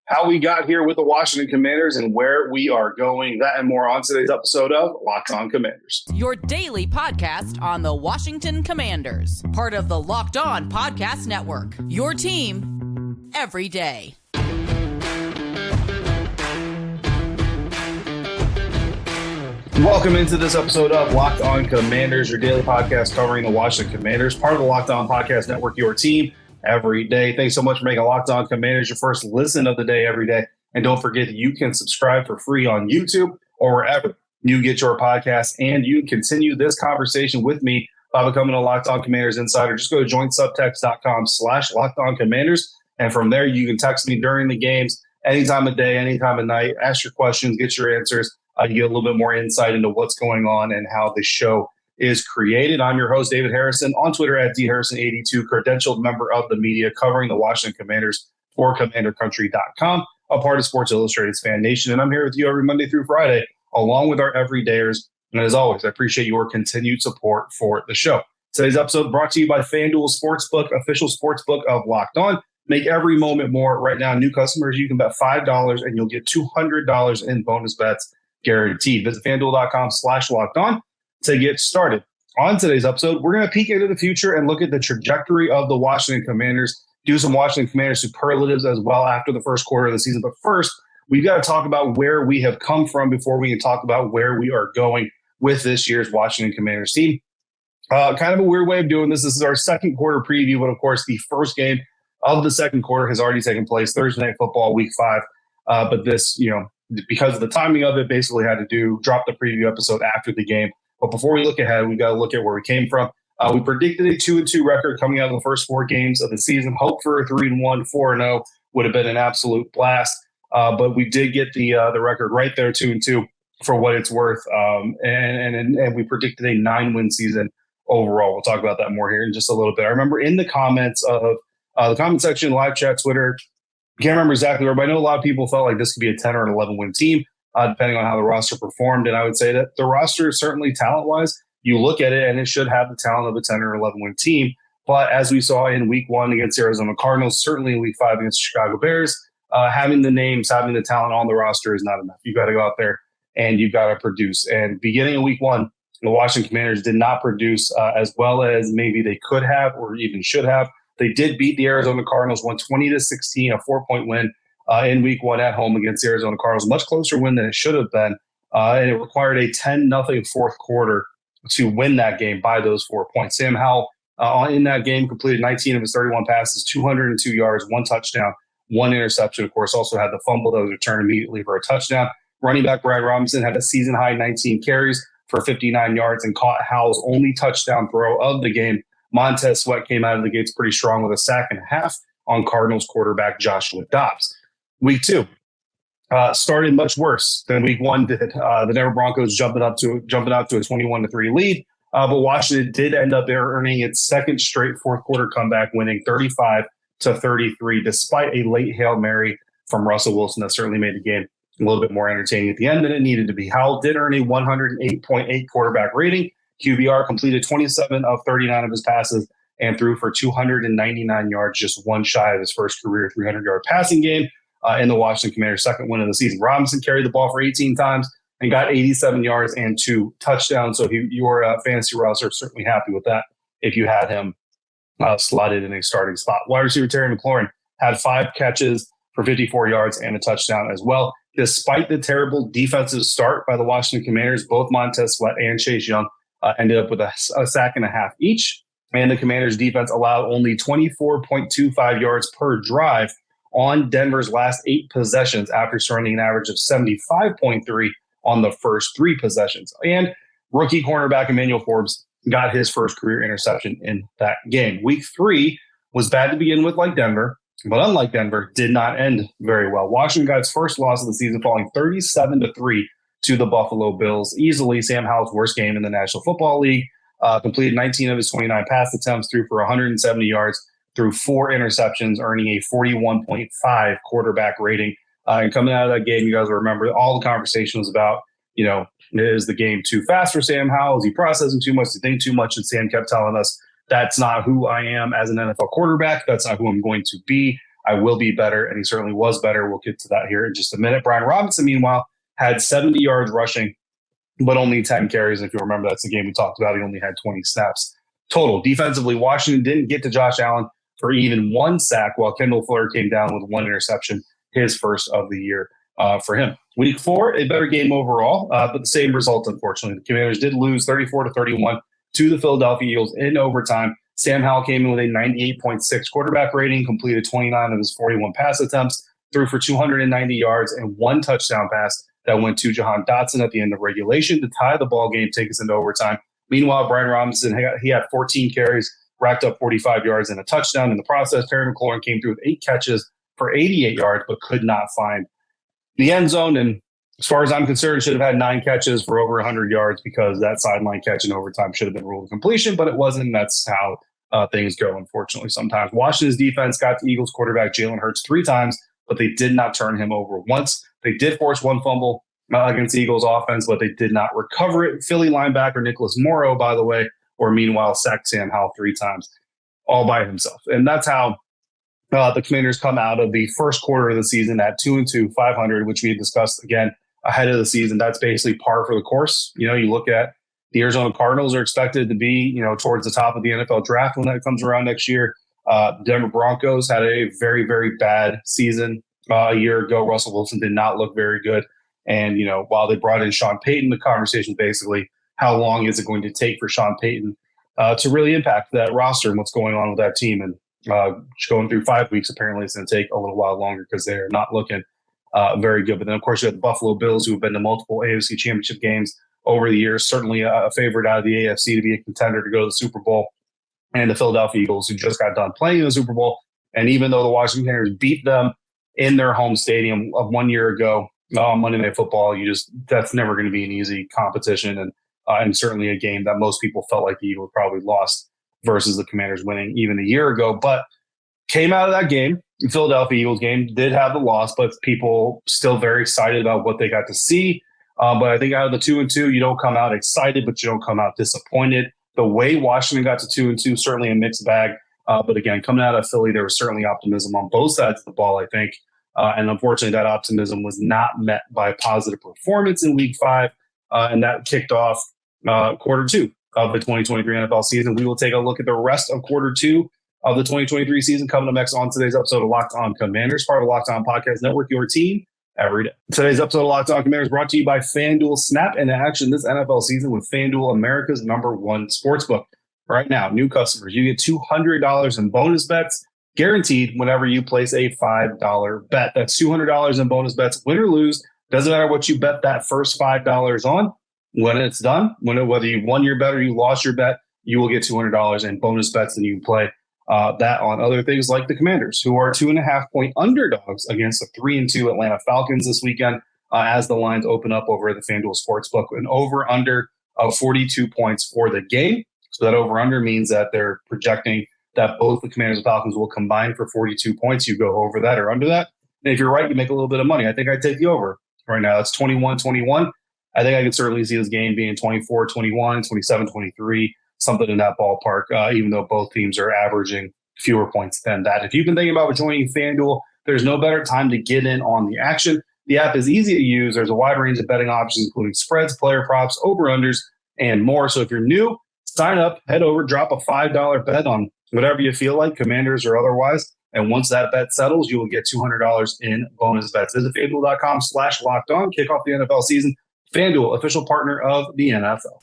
how we got here with the Washington Commanders and where we are going. That and more on today's episode of Lockon Commanders. Your daily podcast on the Washington Commanders. Part of the Locked On Podcast Network. Your team every day. Welcome into this episode of Locked On Commanders, your daily podcast covering the Washington Commanders, part of the Locked On Podcast Network, your team every day. Thanks so much for making Locked On Commanders your first listen of the day every day. And don't forget that you can subscribe for free on YouTube or wherever you get your podcasts. And you can continue this conversation with me by becoming a Locked On Commanders Insider. Just go to joinsubtext.com/LockedOnCommanders. And from there, you can text me during the games, any time of day, any time of night, ask your questions, get your answers. You get a little bit more insight into what's going on and how the show is created. I'm your host, David Harrison, on Twitter at DHarrison82, credentialed member of the media covering the Washington Commanders for CommanderCountry.com, a part of Sports Illustrated's FanNation. And I'm here with you every Monday through Friday, along with our everydayers. And as always, I appreciate your continued support for the show. Today's episode brought to you by FanDuel Sportsbook, official sportsbook of Locked On. Make every moment more. Right now, new customers, you can bet $5 and you'll get $200 in bonus bets guaranteed. Visit FanDuel.com/LockedOn to get started. On today's episode, we're going to peek into the future and look at the trajectory of the Washington Commanders, do some Washington Commanders superlatives as well after the first quarter of the season. But first, we've got to talk about where we have come from before we can talk about where we are going with this year's Washington Commanders team. Kind of a weird way of doing this. This is our second quarter preview, but of course, the first game of the second quarter has already taken place, Thursday Night Football, Week 5. But this, because of the timing of it, basically had to drop the preview episode after the game. But before we look ahead, we've got to look at where we came from. We predicted a 2-2 record coming out of the first 4 games of the season. Hope for a 3-1, 4-0 would have been an absolute blast. But we did get the record right there, 2-2, for what it's worth. And we predicted a 9-win season overall. We'll talk about that more here in just a little bit. I remember in the comments of the comment section, live chat, Twitter, I can't remember exactly where, but I know a lot of people felt like this could be a 10 or an 11-win team, depending on how the roster performed. And I would say that the roster, certainly talent-wise, you look at it and it should have the talent of a 10 or 11-win team. But as we saw in Week 1 against the Arizona Cardinals, certainly in Week 5 against the Chicago Bears, having the names, having the talent on the roster is not enough. You've got to go out there and you've got to produce. And beginning in Week 1, the Washington Commanders did not produce as well as maybe they could have or even should have. They did beat the Arizona Cardinals 120-16, a 4-point win in Week 1 at home against the Arizona Cardinals. Much closer win than it should have been. And it required a 10-0 fourth quarter to win that game by those 4 points. Sam Howell in that game completed 19 of his 31 passes, 202 yards, 1 touchdown, 1 interception. Of course, also had the fumble that was returned immediately for a touchdown. Running back Brad Robinson had a season-high 19 carries for 59 yards and caught Howell's only touchdown throw of the game. Montez Sweat came out of the gates pretty strong with a sack and a half on Cardinals quarterback Joshua Dobbs. Week 2 started much worse than Week 1 did. The Denver Broncos jumping out to a 21-3 lead, but Washington did end up there earning its second straight fourth quarter comeback, winning 35-33, despite a late Hail Mary from Russell Wilson that certainly made the game a little bit more entertaining at the end than it needed to be. Howell did earn a 108.8 quarterback rating. QBR completed 27 of 39 of his passes and threw for 299 yards, just one shy of his first career 300-yard passing game in the Washington Commanders' second win of the season. Robinson carried the ball for 18 times and got 87 yards and 2 touchdowns. So your fantasy roster is certainly happy with that if you had him slotted in a starting spot. Wide receiver Terry McLaurin had 5 catches for 54 yards and a touchdown as well. Despite the terrible defensive start by the Washington Commanders, both Montez Sweat and Chase Young ended up with a sack and a half each. And the Commanders' defense allowed only 24.25 yards per drive on Denver's last 8 possessions after surrendering an average of 75.3 on the first 3 possessions. And rookie cornerback Emmnauel Forbes got his first career interception in that game. Week 3 was bad to begin with, like Denver, but unlike Denver, did not end very well. Washington got its first loss of the season, falling 37-3 to the Buffalo Bills. Easily Sam Howell's worst game in the National Football League. Completed 19 of his 29 pass attempts, threw for 170 yards, threw 4 interceptions, earning a 41.5 quarterback rating. And coming out of that game, you guys will remember all the conversation was about, is the game too fast for Sam Howell? Is he processing too much? Is he thinking too much? And Sam kept telling us, that's not who I am as an NFL quarterback. That's not who I'm going to be. I will be better, and he certainly was better. We'll get to that here in just a minute. Brian Robinson, meanwhile, had 70 yards rushing, but only 10 carries. If you remember, that's the game we talked about. He only had 20 snaps total. Defensively, Washington didn't get to Josh Allen for even one sack, while Kendall Fuller came down with one interception, his first of the year for him. Week 4, a better game overall, but the same result, unfortunately. The Commanders did lose 34-31 to the Philadelphia Eagles in overtime. Sam Howell came in with a 98.6 quarterback rating, completed 29 of his 41 pass attempts, threw for 290 yards and one touchdown pass that went to Jahan Dotson at the end of regulation to tie the ball game, take us into overtime. Meanwhile, Brian Robinson, he had 14 carries, racked up 45 yards and a touchdown in the process. Terry McLaurin came through with 8 catches for 88 yards, but could not find the end zone. And as far as I'm concerned, should have had 9 catches for over 100 yards because that sideline catch in overtime should have been ruled a completion, but it wasn't. That's how things go, unfortunately, sometimes. Washington's defense got the Eagles quarterback Jalen Hurts 3 times, but they did not turn him over once. They did force 1 fumble against the Eagles offense, but they did not recover it. Philly linebacker Nicholas Morrow, by the way, meanwhile sacked Sam Howell 3 times all by himself. And that's how the Commanders come out of the first quarter of the season at 2-2, 500, which we had discussed again ahead of the season. That's basically par for the course. You look at the Arizona Cardinals are expected to be, towards the top of the NFL draft when that comes around next year. Denver Broncos had a very, very bad season a year ago. Russell Wilson did not look very good. And, while they brought in Sean Payton, the conversation basically, how long is it going to take for Sean Payton to really impact that roster and what's going on with that team? And going through 5 weeks, apparently it's going to take a little while longer because they're not looking very good. But then, of course, you have the Buffalo Bills, who have been to multiple AFC championship games over the years, certainly a favorite out of the AFC to be a contender to go to the Super Bowl. And the Philadelphia Eagles, who just got done playing in the Super Bowl. And even though the Washington Commanders beat them in their home stadium of 1 year ago on Monday Night Football, that's never going to be an easy competition. And certainly a game that most people felt like the Eagles probably lost versus the Commanders winning even a year ago. But came out of that game, the Philadelphia Eagles game, did have the loss, but people still very excited about what they got to see. But I think out of the 2-2, you don't come out excited, but you don't come out disappointed. The way Washington got to 2-2, certainly a mixed bag. But again, coming out of Philly, there was certainly optimism on both sides of the ball, I think. And unfortunately, that optimism was not met by a positive performance in Week 5. And that kicked off quarter 2 of the 2023 NFL season. We will take a look at the rest of quarter 2 of the 2023 season coming up next on today's episode of Locked On Commanders, part of the Locked On Podcast Network, your team every day. Today's episode of Locked On Commanders brought to you by FanDuel. Snap into action this NFL season with FanDuel, America's #1 sportsbook. Right now, new customers, you get $200 in bonus bets guaranteed whenever you place a $5 bet. That's $200 in bonus bets, win or lose. Doesn't matter what you bet that first $5 on. When it's done, whether you won your bet or you lost your bet, you will get $200 in bonus bets, and you can play that on other things like the Commanders, who are 2.5-point underdogs against the 3-2 Atlanta Falcons this weekend as the lines open up over at the FanDuel Sportsbook. An over-under of 42 points for the game. So that over-under means that they're projecting that both the Commanders and Falcons will combine for 42 points. You go over that or under that. And if you're right, you make a little bit of money. I think I'd take the over right now. It's 21-21. I think I can certainly see this game being 24-21, 27-23, something in that ballpark, even though both teams are averaging fewer points than that. If you've been thinking about joining FanDuel, there's no better time to get in on the action. The app is easy to use. There's a wide range of betting options, including spreads, player props, over-unders, and more. So if you're new, sign up, head over, drop a $5 bet on whatever you feel like, Commanders or otherwise. And once that bet settles, you will get $200 in bonus bets. Visit FanDuel.com/lockedon. Kick off the NFL season. FanDuel, official partner of the NFL.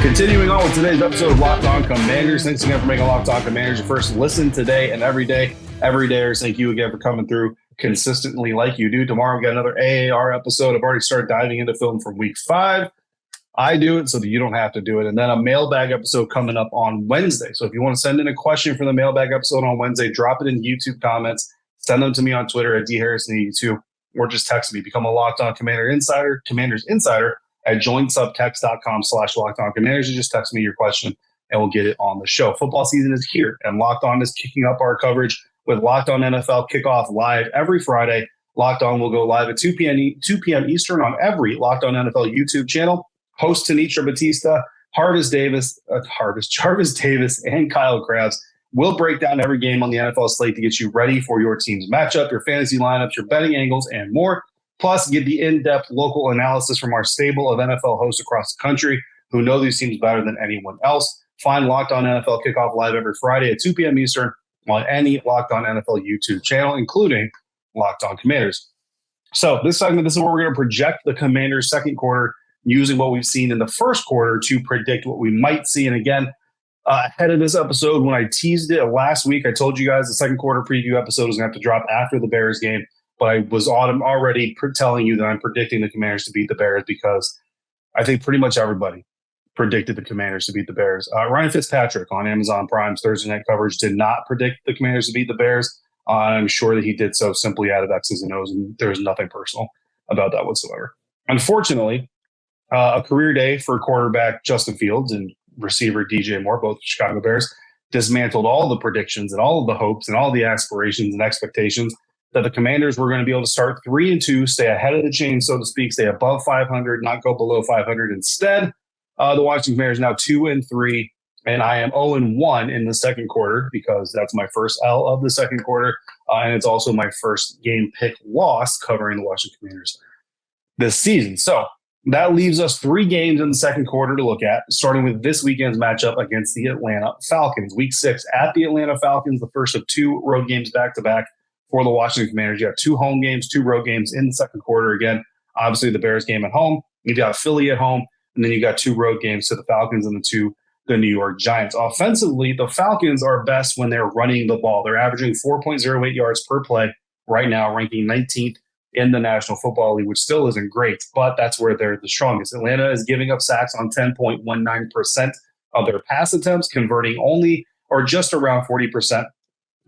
Continuing on with today's episode of Locked On Commanders. Thanks again for making Locked On Commanders your first listen today and every day. Everydayers, thank you again for coming through consistently like you do. Tomorrow we got another AAR episode. I've already started diving into film from Week 5. I do it so that you don't have to do it. And then a mailbag episode coming up on Wednesday. So if you want to send in a question for the mailbag episode on Wednesday, drop it in YouTube comments. Send them to me on Twitter at DHarrison82, or just text me. Become a Locked On Commanders Insider at joinsubtext.com/LockedOnCommanders. You just text me your question and we'll get it on the show. Football season is here, and Locked On is kicking up our coverage with Locked On NFL Kickoff live every Friday. Locked On will go live at 2 p.m. Eastern on every Locked On NFL YouTube channel. Host Tanitra Batista Jarvis Davis and Kyle Krabs will break down every game on the NFL slate to get you ready for your team's matchup, your fantasy lineups, your betting angles, and more. Plus, get the in-depth local analysis from our stable of NFL hosts across the country who know these teams better than anyone else. Find Locked On NFL Kickoff live every Friday at 2 p.m. Eastern on any Locked On NFL YouTube channel, including Locked On Commanders. So this segment, this is where we're going to project the Commanders' second quarter using what we've seen in the first quarter to predict what we might see. And again, ahead of this episode, when I teased it last week, I told you guys the second quarter preview episode was going to have to drop after the Bears game. But I was already telling you that I'm predicting the Commanders to beat the Bears because I think pretty much everybody predicted the Commanders to beat the Bears. Ryan Fitzpatrick on Amazon Prime's Thursday Night Coverage did not predict the Commanders to beat the Bears. I'm sure that he did so simply out of X's and O's, and there's nothing personal about that whatsoever. Unfortunately, a career day for quarterback Justin Fields and receiver DJ Moore, both Chicago Bears, dismantled all the predictions and all of the hopes and all the aspirations and expectations that the Commanders were going to be able to start 3-2, stay ahead of the chain, so to speak, stay above 500, not go below 500. Instead, the Washington Commanders now 2-3, and I am 0-1 in the second quarter because that's my first L of the second quarter, and it's also my first game pick loss covering the Washington Commanders this season. So that leaves us 3 games in the second quarter to look at, starting with this weekend's matchup against the Atlanta Falcons. Week 6 at the Atlanta Falcons, the first of 2 road games back-to-back for the Washington Commanders. You have 2 home games, 2 road games in the second quarter. Again, obviously the Bears game at home. You've got Philly at home, and then you've got 2 road games to the Falcons and the New York Giants. Offensively, the Falcons are best when they're running the ball. They're averaging 4.08 yards per play right now, ranking 19th in the National Football League, which still isn't great, but that's where they're the strongest. Atlanta is giving up sacks on 10.19% of their pass attempts, converting only or just around 40%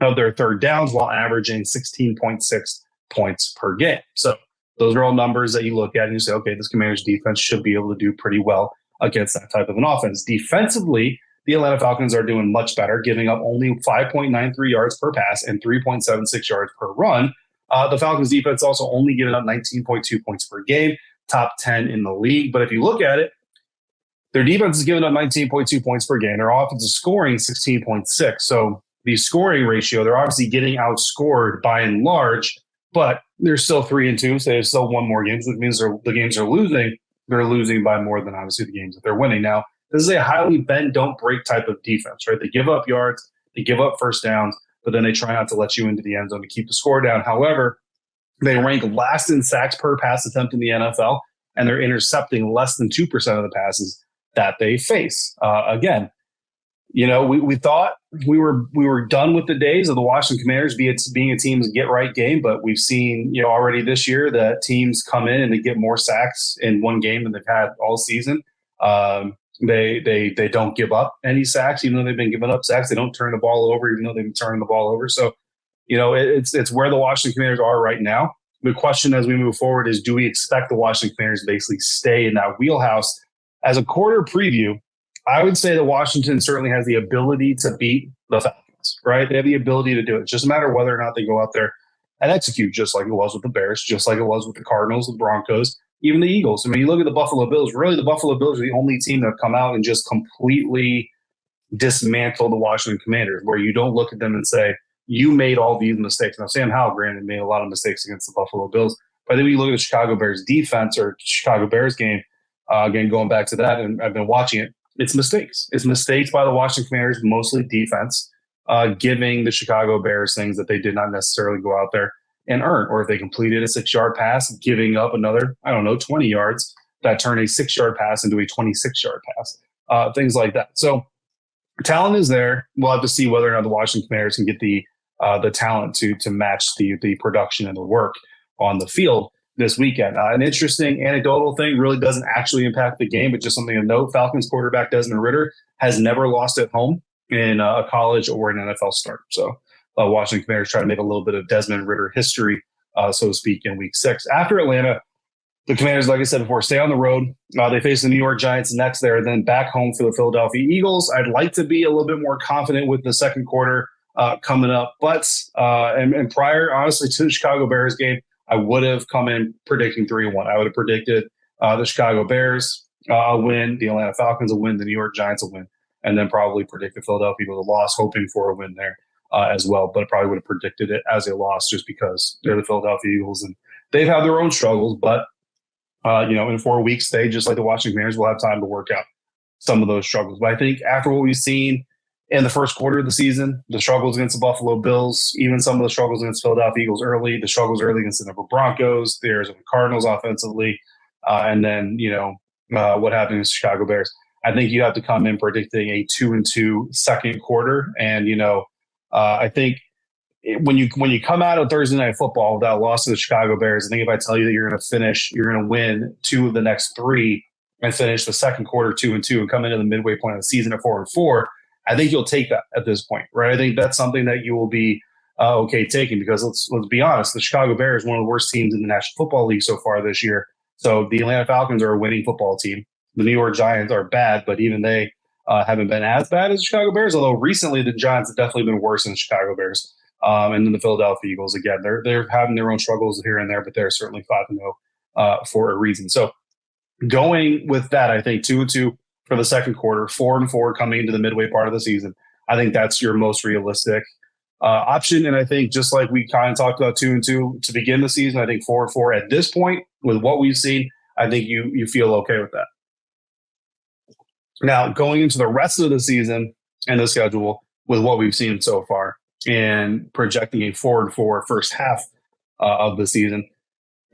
of their third downs while averaging 16.6 points per game. So those are all numbers that you look at and you say, okay, this Commanders defense should be able to do pretty well against that type of an offense. Defensively, the Atlanta Falcons are doing much better, giving up only 5.93 yards per pass and 3.76 yards per run. The Falcons defense also only giving up 19.2 points per game, top 10 in the league. But if you look at it, their defense is giving up 19.2 points per game. Their offense is scoring 16.6. So the scoring ratio, they're obviously getting outscored by and large, but they're still 3-2. So they still won more games, which means the games are losing. They're losing by more than obviously the games that they're winning. Now, this is a highly bend, don't break type of defense, right? They give up yards, they give up first downs, but then they try not to let you into the end zone to keep the score down. However, they rank last in sacks per pass attempt in the NFL, and they're intercepting less than 2% of the passes that they face. Again, you know, we thought we were done with the days of the Washington Commanders being a team's get-right game, but we've seen, you know, already this year that teams come in and they get more sacks in one game than they've had all season. They don't give up any sacks, even though they've been giving up sacks. They don't turn the ball over, even though they've been turning the ball over. So, you know, it's where the Washington Commanders are right now. The question as we move forward is, do we expect the Washington Commanders to basically stay in that wheelhouse? As a quarter preview, I would say that Washington certainly has the ability to beat the Falcons, right? They have the ability to do it. It's just a matter of whether or not they go out there and execute, just like it was with the Bears, just like it was with the Cardinals, the Broncos, even the Eagles. I mean, you look at the Buffalo Bills, really the Buffalo Bills are the only team that have come out and just completely dismantle the Washington Commanders, where you don't look at them and say, you made all these mistakes. Now, Sam Howell, granted, made a lot of mistakes against the Buffalo Bills, but then when you look at the Chicago Bears defense or Chicago Bears game, again, going back to that, and I've been watching it, it's mistakes. It's mistakes by the Washington Commanders, mostly defense, giving the Chicago Bears things that they did not necessarily go out there and earn. Or if they completed a 6-yard pass, giving up another, 20 yards that turned a 6-yard pass into a 26-yard pass, things like that. So talent is there. We'll have to see whether or not the Washington Commanders can get the talent to match the production and the work on the field this weekend. An interesting anecdotal thing, really doesn't actually impact the game, but just something to note. Falcons quarterback Desmond Ridder has never lost at home in a college or an NFL start. So Washington Commanders try to make a little bit of Desmond Ridder history, so to speak, in week 6. After Atlanta, the Commanders, like I said before, stay on the road. They face the New York Giants next there, then back home for the Philadelphia Eagles. I'd like to be a little bit more confident with the second quarter coming up. But and prior, honestly, to the Chicago Bears game, I would have come in predicting 3-1. I would have predicted the Chicago Bears a win, the Atlanta Falcons a win, the New York Giants a win, and then probably predict the Philadelphia Eagles a loss, hoping for a win there as well. But probably would have predicted it as a loss just because they're the Philadelphia Eagles and they've had their own struggles. But, in 4 weeks, they, just like the Washington Commanders, will have time to work out some of those struggles. But I think after what we've seen in the first quarter of the season, the struggles against the Buffalo Bills, even some of the struggles against Philadelphia Eagles early, the struggles early against the Denver Broncos, the Arizona Cardinals offensively, and then, what happened with the Chicago Bears. I think you have to come in predicting a 2-2 second quarter. And, I think when you come out of Thursday Night Football with that loss to the Chicago Bears, I think if I tell you that you're going to win 2 of the next 3 and finish the second quarter 2-2 and come into the midway point of the season at 4-4, I think you'll take that at this point, right? I think that's something that you will be okay taking, because let's be honest, the Chicago Bears are one of the worst teams in the National Football League so far this year. So the Atlanta Falcons are a winning football team. The New York Giants are bad, but even they haven't been as bad as the Chicago Bears, although recently the Giants have definitely been worse than the Chicago Bears. And then the Philadelphia Eagles, again, they're having their own struggles here and there, but they're certainly 5-0 for a reason. So going with that, I think 2-2 for the second quarter, 4-4 coming into the midway part of the season. I think that's your most realistic option. And I think just like we kind of talked about 2-2 to begin the season, I think 4-4 at this point with what we've seen, I think you feel okay with that. Now, going into the rest of the season and the schedule with what we've seen so far and projecting a 4-4 first half of the season,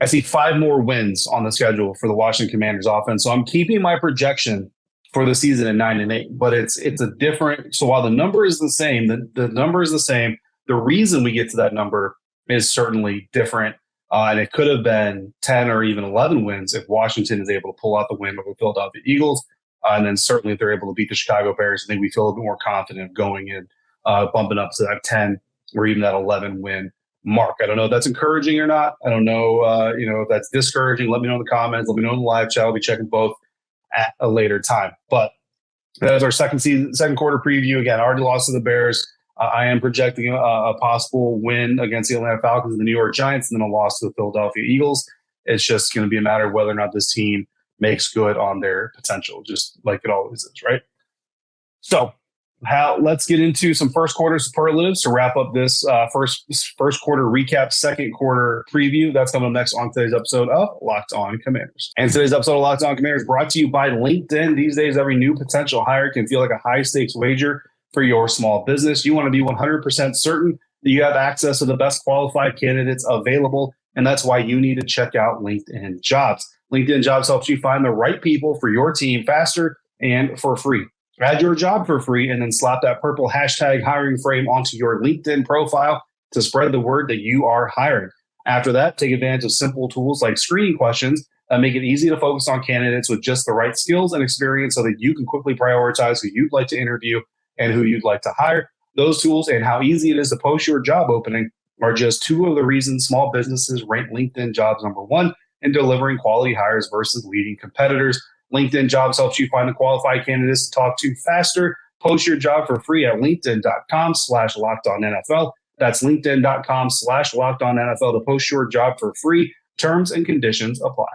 I see 5 more wins on the schedule for the Washington Commanders offense. So I'm keeping my projection for the season at 9-8, but it's a different. So while the number is the same, the number is the same. The reason we get to that number is certainly different. And it could have been 10 or even 11 wins if Washington is able to pull out the win over the Philadelphia Eagles. And then certainly if they're able to beat the Chicago Bears, I think we feel a bit more confident going in, bumping up to that 10 or even that 11 win mark. I don't know if that's encouraging or not. I don't know, if that's discouraging. Let me know in the comments. Let me know in the live chat. I'll be checking both at a later time. But that is our second quarter preview. Again, already lost to the Bears. I am projecting a possible win against the Atlanta Falcons and the New York Giants, and then a loss to the Philadelphia Eagles. It's just going to be a matter of whether or not this team makes good on their potential, just like it always is, right? So let's get into some first quarter superlatives to wrap up this first quarter recap, second quarter preview. That's coming up next on today's episode of Locked On Commanders. And today's episode of Locked On Commanders brought to you by LinkedIn. These days, every new potential hire can feel like a high-stakes wager for your small business. You want to be 100% certain that you have access to the best qualified candidates available, and that's why you need to check out LinkedIn Jobs. LinkedIn Jobs helps you find the right people for your team faster and for free. Add your job for free and then slap that purple hashtag hiring frame onto your LinkedIn profile to spread the word that you are hiring. After that, take advantage of simple tools like screening questions that make it easy to focus on candidates with just the right skills and experience so that you can quickly prioritize who you'd like to interview and who you'd like to hire. Those tools and how easy it is to post your job opening are just 2 of the reasons small businesses rank LinkedIn Jobs number 1 in delivering quality hires versus leading competitors. LinkedIn Jobs helps you find the qualified candidates to talk to faster. Post your job for free at linkedin.com/LockedOnNFL. That's linkedin.com/LockedOnNFL to post your job for free. Terms and conditions apply.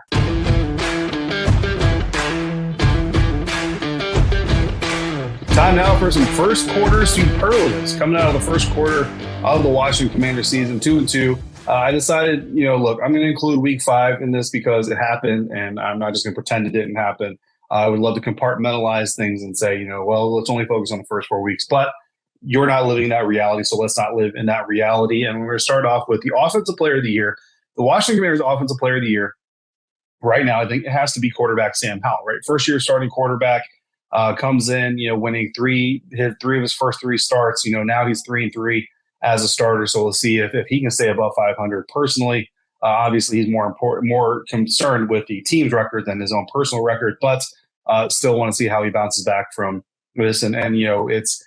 Time now for some first quarter superlatives. Coming out of the first quarter of the Washington Commanders season, 2-2. I decided, look, I'm going to include week 5 in this because it happened, and I'm not just going to pretend it didn't happen. I would love to compartmentalize things and say, well, let's only focus on the first 4 weeks. But you're not living that reality, so let's not live in that reality. And we're going to start off with the Offensive Player of the Year. The Washington Commanders Offensive Player of the Year right now, I think it has to be quarterback Sam Howell, right? First-year starting quarterback, comes in, winning 3 of his first 3 starts. Now he's 3-3. As a starter, so we'll see if he can stay above 500. Personally, obviously he's more concerned with the team's record than his own personal record, but still want to see how he bounces back from this. And it's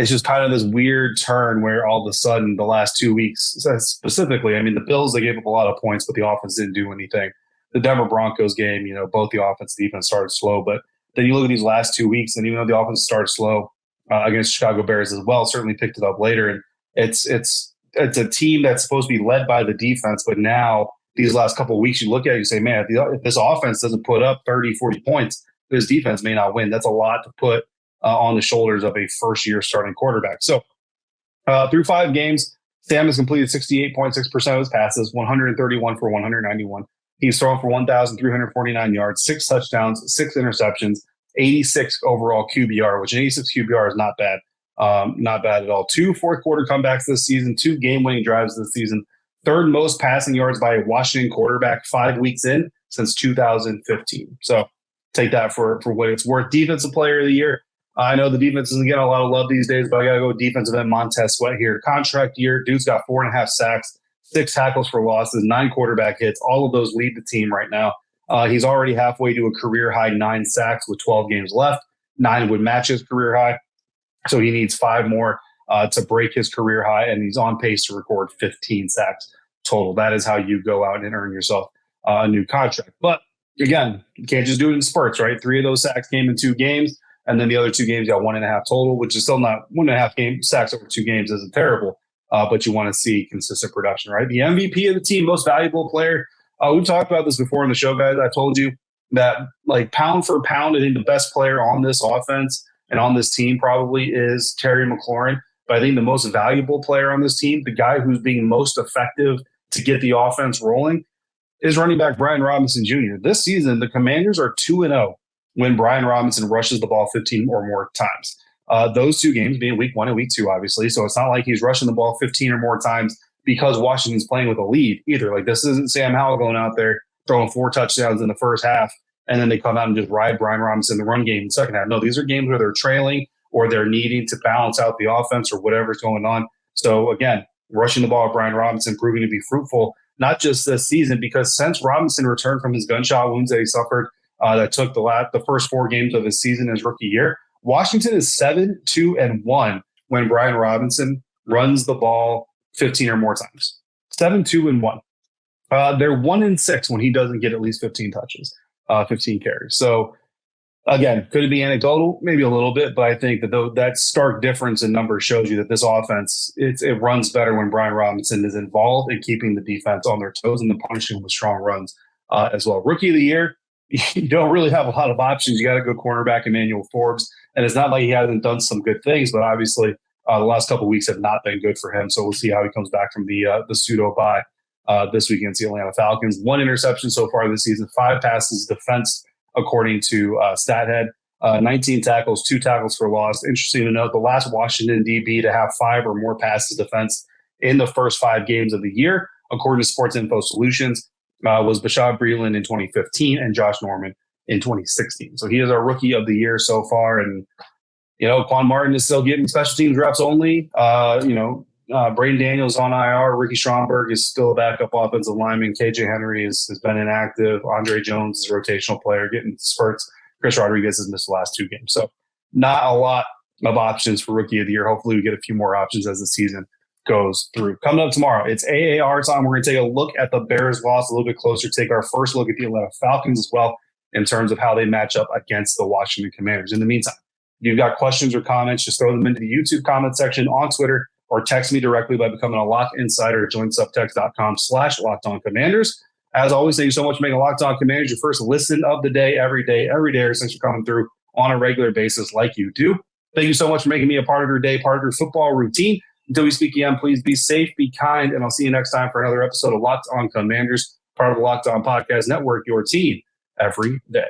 just kind of this weird turn where all of a sudden the last 2 weeks, specifically, I mean the Bills, they gave up a lot of points, but the offense didn't do anything. The Denver Broncos game, both the offense and defense started slow, but then you look at these last 2 weeks, and even though the offense started slow against Chicago Bears as well, certainly picked it up later. And it's a team that's supposed to be led by the defense, but now these last couple of weeks you look at it, you say, man, if this offense doesn't put up 30, 40 points, this defense may not win. That's a lot to put on the shoulders of a first-year starting quarterback. So through 5 games, Sam has completed 68.6% of his passes, 131 for 191. He's thrown for 1,349 yards, 6 touchdowns, 6 interceptions, 86 overall QBR, which an 86 QBR is not bad. Not bad at all. 2 fourth-quarter comebacks this season, 2 game-winning drives this season, 3rd most passing yards by a Washington quarterback 5 weeks in since 2015. So take that for what it's worth. Defensive player of the year. I know the defense isn't getting a lot of love these days, but I got to go defensive end Montez Sweat here. Contract year, dude's got 4.5 sacks, 6 tackles for losses, 9 quarterback hits. All of those lead the team right now. He's already halfway to a career-high 9 sacks with 12 games left. 9 would match his career high. So he needs 5 more to break his career high, and he's on pace to record 15 sacks total. That is how you go out and earn yourself a new contract. But again, you can't just do it in spurts, right? 3 of those sacks came in 2 games, and then the other 2 games got 1.5 total, which is still not 1.5 sacks over 2 games isn't terrible, but you want to see consistent production, right? The MVP of the team, most valuable player. We've talked about this before in the show, guys. I told you that, like, pound for pound, I think the best player on this offense and on this team probably is Terry McLaurin. But I think the most valuable player on this team, the guy who's being most effective to get the offense rolling, is running back Brian Robinson Jr. This season, the Commanders are 2-0 when Brian Robinson rushes the ball 15 or more times. Those 2 games being week 1 and week 2, obviously. So it's not like he's rushing the ball 15 or more times because Washington's playing with a lead either. Like, this isn't Sam Howell going out there throwing 4 touchdowns in the first half, and then they come out and just ride Brian Robinson in the run game in the second half. No, these are games where they're trailing or they're needing to balance out the offense or whatever's going on. So, again, rushing the ball with Brian Robinson proving to be fruitful, not just this season, because since Robinson returned from his gunshot wounds that he suffered that took the first 4 games of his season his rookie year, Washington is 7-2-1 when Brian Robinson runs the ball 15 or more times. 7-2-1. They're 1-6 when he doesn't get at least 15 touches, 15 carries. So, again, could it be anecdotal? Maybe a little bit, but I think that that stark difference in numbers shows you that this offense, it runs better when Brian Robinson is involved in keeping the defense on their toes and then punishing with strong runs as well. Rookie of the year, you don't really have a lot of options. You got to go cornerback Emmnauel Forbes. And it's not like he hasn't done some good things, but obviously the last couple of weeks have not been good for him. So we'll see how he comes back from the pseudo-bye this week against the Atlanta Falcons. 1 interception so far this season, 5 passes defense, according to StatHead. 19 tackles, 2 tackles for loss. Interesting to note, the last Washington DB to have 5 or more passes defense in the first 5 games of the year, according to Sports Info Solutions, was Bashaud Breeland in 2015 and Josh Norman in 2016. So he is our rookie of the year so far. And, Quan Martin is still getting special teams reps only. Braden Daniels on IR. Ricky Stromberg is still a backup offensive lineman. KJ Henry has been inactive. Andre Jones is a rotational player getting spurts. Chris Rodriguez has missed the last 2 games. So not a lot of options for rookie of the year. Hopefully we get a few more options as the season goes through. Coming up tomorrow, it's AAR time. We're going to take a look at the Bears loss a little bit closer, take our first look at the Atlanta Falcons as well in terms of how they match up against the Washington Commanders. In the meantime, if you've got questions or comments, just throw them into the YouTube comment section on Twitter or text me directly by becoming a Lock Insider at joinsubtext.com/LockedOnCommanders. As always, thank you so much for making Locked On Commanders your first listen of the day, every day. Thanks for coming through on a regular basis like you do. Thank you so much for making me a part of your day, part of your football routine. Until we speak again, please be safe, be kind, and I'll see you next time for another episode of Locked On Commanders, part of the Locked On Podcast Network, your team every day.